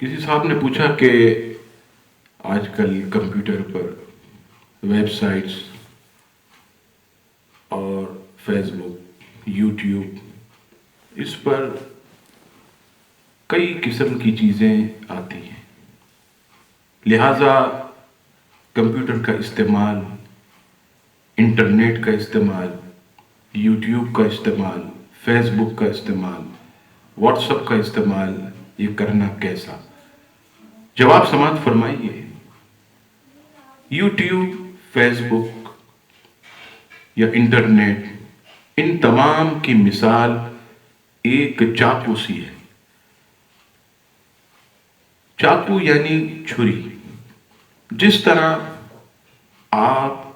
کسی صاحب نے پوچھا کہ آج کل کمپیوٹر پر ویب سائٹس اور فیس بک یوٹیوب اس پر کئی قسم کی چیزیں آتی ہیں، لہٰذا کمپیوٹر کا استعمال، انٹرنیٹ کا استعمال، یوٹیوب کا استعمال، فیس بک کا استعمال، واٹس ایپ کا استعمال یہ کرنا کیسا؟ جواب سماعت فرمائیے۔ یوٹیوب، فیس بک یا انٹرنیٹ، ان تمام کی مثال ایک چاقو سی ہے۔ چاقو یعنی چھری۔ جس طرح آپ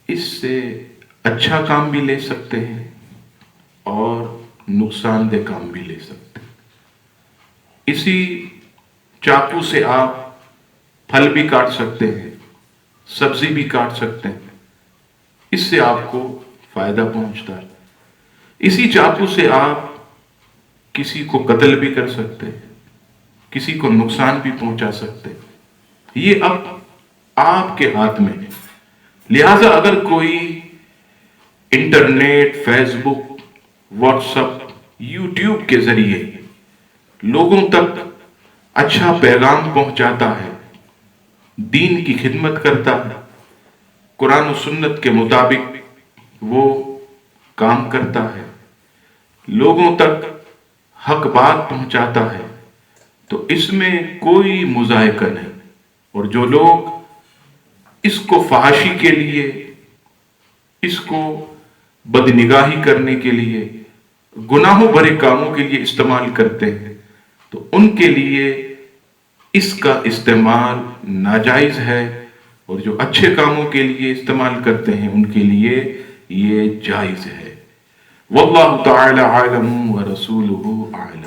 اس سے اچھا کام بھی لے سکتے ہیں اور نقصان دہ کام بھی لے سکتے ہیں، اسی چاقو سے آپ پھل بھی کاٹ سکتے ہیں، سبزی بھی کاٹ سکتے ہیں، اس سے آپ کو فائدہ پہنچتا ہے۔ اسی چاقو سے آپ کسی کو قتل بھی کر سکتے ہیں، کسی کو نقصان بھی پہنچا سکتے ہیں۔ یہ اب آپ کے ہاتھ میں ہے۔ لہذا اگر کوئی انٹرنیٹ، فیس بک، واٹس ایپ، یوٹیوب کے ذریعے لوگوں تک اچھا پیغام پہنچاتا ہے، دین کی خدمت کرتا ہے، قرآن و سنت کے مطابق وہ کام کرتا ہے، لوگوں تک حق بات پہنچاتا ہے، تو اس میں کوئی مذائقہ نہیں۔ اور جو لوگ اس کو فحاشی کے لیے، اس کو بدنگاہی کرنے کے لیے، گناہوں بھرے کاموں کے لیے استعمال کرتے ہیں، تو ان کے لیے اس کا استعمال ناجائز ہے، اور جو اچھے کاموں کے لیے استعمال کرتے ہیں ان کے لیے یہ جائز ہے۔ واللہ تعالی عالم ورسولہ اعلم۔